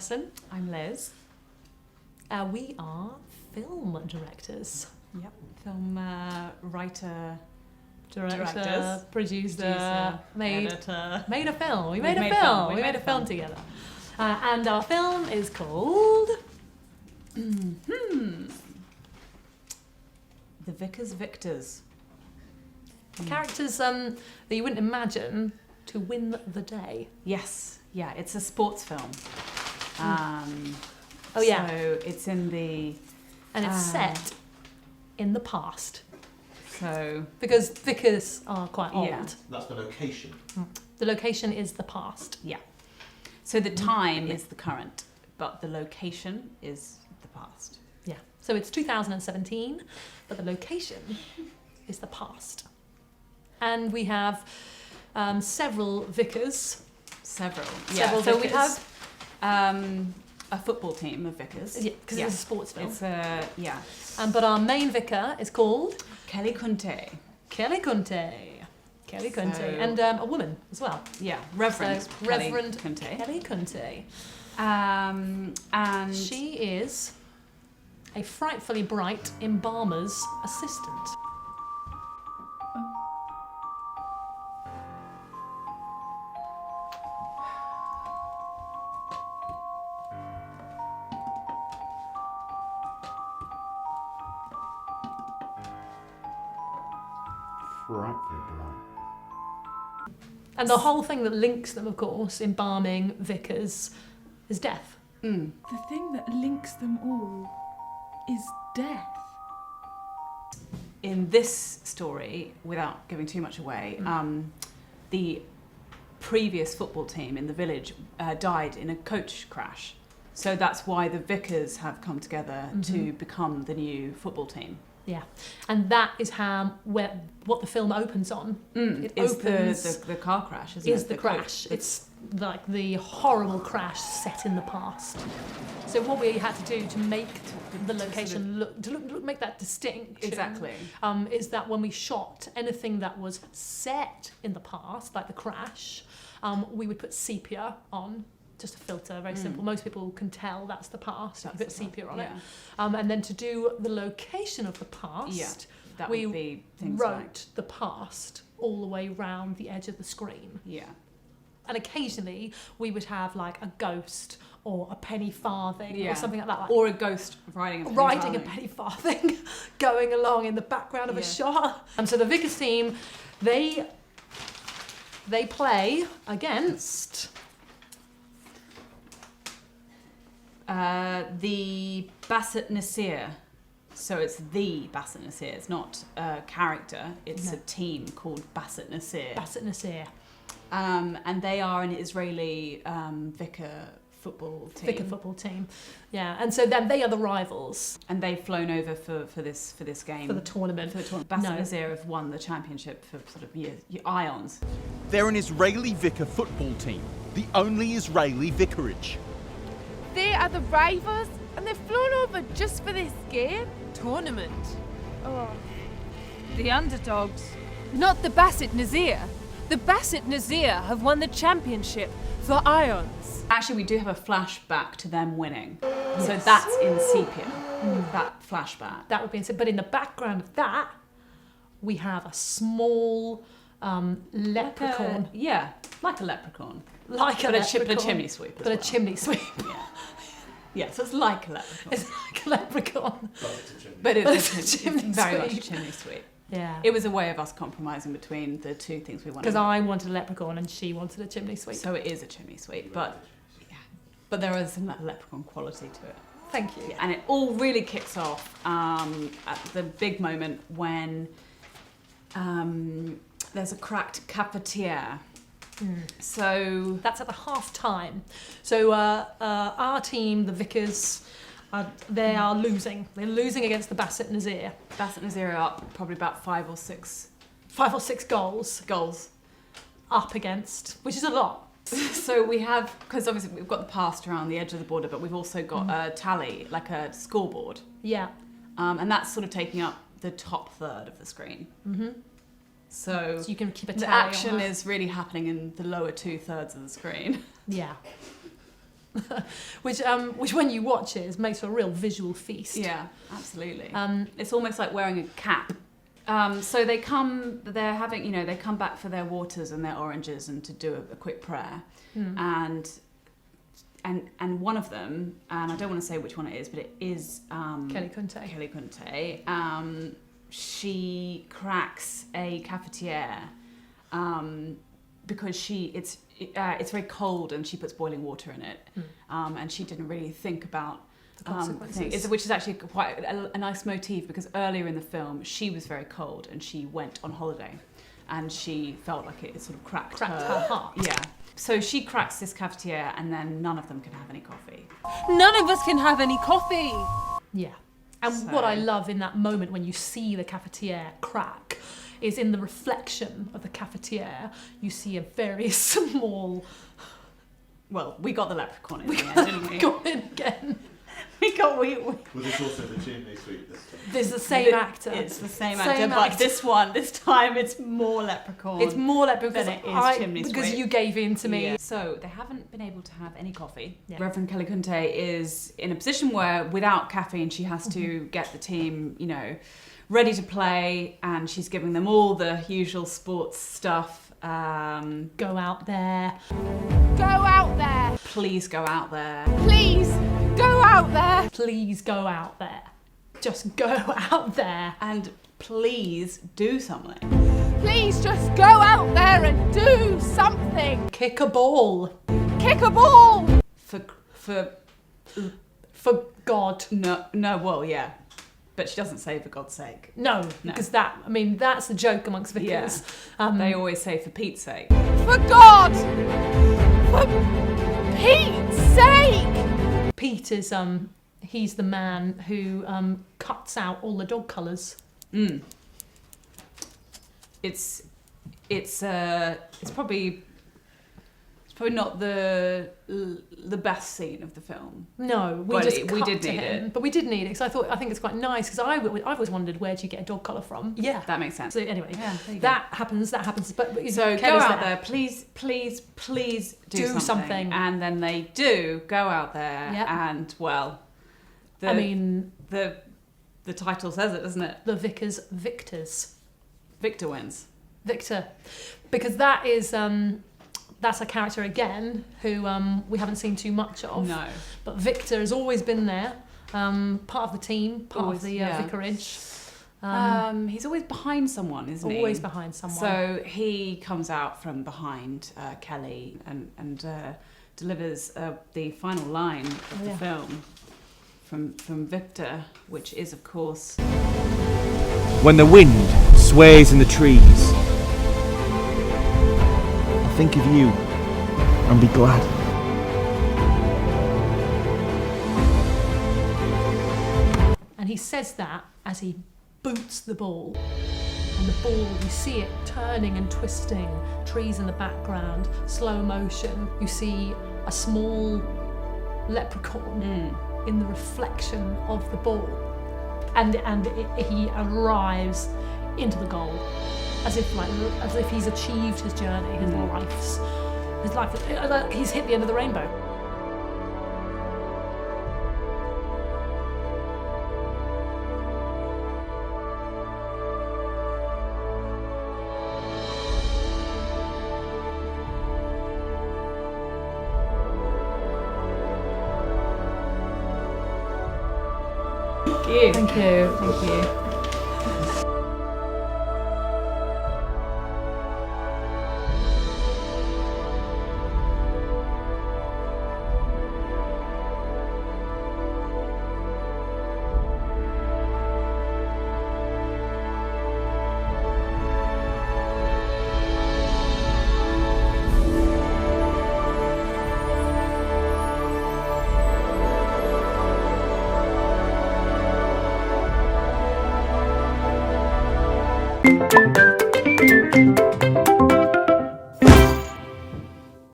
Alison. I'm Liz. We are film directors. Yep. Film writer, Director, producer, editor. made a film. We We've made a made film. film. We We made a made film film. together. And our film is called The Vicars Victors. Characters that you wouldn't imagine to win the day. Yes. Yeah, it's a sports film. Oh, yeah. So it's in the... And it's set in the past. So... Because Vicars are quite old. Yeah. That's the location. The location is the past. Yeah. So the time is the current, but the location is the past. Yeah. So it's 2017, but the location is the past. And we have several vicars. Several. Several So we vicars. have a football team of vicars. Yeah, because it's a sports film. It's yeah. But our main vicar is called Kelly Kunte. Kelly Kunte. Kelly Kunte. So- And a woman as well. Yeah, Reverend So, Kelly Reverend Kunte. Kelly Kunte. And She is a frightfully bright embalmer's assistant. Frightfully bright. And the whole thing that links them, of course, embalming, vicars, is death. Mm. The thing that links them all is death. In this story, without giving too much away, the previous football team in the village died in a coach crash. So that's why the vicars have come together to become the new football team. Yeah, and that is what the film opens on. It Is opens the car crash, isn't it? is the crash. It's like the horrible crash set in the past. So what we had to do to make the location make that distinct Exactly. is that when we shot anything that was set in the past, like the crash, we would put sepia on. Just a filter, very simple. Most people can tell that's the past. That's You put the sepia past, on it. yeah. And then to do the location of the past, That we would be things wrote like... the past all the way round the edge of the screen. Yeah. And occasionally we would have like a ghost or a penny farthing or something like that. Like Or a ghost riding a penny farthing going along in the background of a shot. So the Vicars team, they play against... the Basset Nasir. So it's the Basset Nasir. It's not a character. It's a team called Basset Nasir. Basset Nasir. And they are an Israeli vicar football team. Vicar football team. Yeah, and so then they are the rivals. And they've flown over for this game. For the tournament. Basset Nasir have won the championship for sort of eons. They're an Israeli vicar football team, the only Israeli vicarage. They are the rivals, and they've flown over just for this game. Tournament. Oh, The underdogs. Not the Basset Nazir. The Basset Nazir have won the championship for Ions. Actually, we do have a flashback to them winning. So that's in sepia, that flashback. That would be insane. But in the background of that, we have a small leprechaun. Like a leprechaun. Like a But a leprechaun. chimney sweep as But a well. chimney sweep. Yeah, so it's like a leprechaun. It's like a leprechaun. But It's a it's chimney very much a sweep. chimney sweep. Yeah. It was a way of us compromising between the two things we wanted. Because I wanted a leprechaun and she wanted a chimney sweep. So it is a chimney sweep, but there is some leprechaun quality to it. Thank you. Yeah, and it all really kicks off at the big moment when there's a cracked cafetiere. So That's at the half time. So our team, the Vicars, they are losing. They're losing against the Basset Nazir. Basset Nazir are up probably about 5 or 6 5 or 6 goals goals. up against, which is a lot. So we have, because obviously we've got the past around the edge of the border, but we've also got a tally, like a scoreboard. Yeah. And that's sort of taking up the top third of the screen. So So you can keep a the tally on action that. is really happening in the lower 2/3 of the screen. Yeah. which when you watch it makes for a real visual feast. Yeah, absolutely. It's almost like wearing a cap. So they come back for their waters and their oranges and to do a quick prayer. And one of them, and I don't want to say which one it is, but it is Kelly Kunte. She cracks a cafetiere because it's very cold and she puts boiling water in it, and she didn't really think about the consequences. which is actually quite a nice motif, because earlier in the film she was very cold and she went on holiday, and she felt like it sort of cracked her heart. Yeah. So she cracks this cafetiere, and then none of them can have any coffee. None of us can have any coffee. Yeah. And what I love in that moment when you see the cafetiere crack is in the reflection of the cafetiere, you see a very small... Well, we got the leprechaun in the end, didn't we? Got in again. Was this also the chimney sweep this time? There's the same actor. It's the same actor, but this time it's more leprechaun. It's more leprechaun than it is chimney sweep. Because you gave in to me. Yeah. So they haven't been able to have any coffee. Yeah. Reverend Kelly Kunte is in a position where without caffeine she has to get the team, ready to play, and she's giving them all the usual sports stuff. Go out there. Go out there. Please go out there. Please go out there. Please go out there. Just go out there. And please do something. Please just go out there and do something. Kick a ball. Kick a ball. For God. No, well, yeah. But she doesn't say for God's sake. No, because that's the joke amongst vicars. Yeah. They always say for Pete's sake. For God! For Pete's sake! Pete is he's the man who cuts out all the dog colours. It's probably not the best scene of the film. No, we did need it. But we did need it, because I think it's quite nice, because I've always wondered, where do you get a dog colour from? Yeah. That makes sense. So anyway, yeah, that happens. But so go out there, please do something. And then they do go out there, and the title says it, doesn't it? The Vicars victors. Victor wins. Victor, because that is that's a character again who we haven't seen too much of. No. But Victor has always been there, part of the team, part of the vicarage. He's always behind someone, isn't he? Always behind someone. So he comes out from behind Kelly and delivers the final line of the film from Victor, which is, of course... When the wind sways in the trees, I'll think of you and be glad. And he says that as he boots the ball. And the ball, you see it turning and twisting, trees in the background, slow motion. You see a small leprechaun in the reflection of the ball. And he arrives into the goal, as if he's achieved his journey, his life. He's hit the end of the rainbow. Thank you.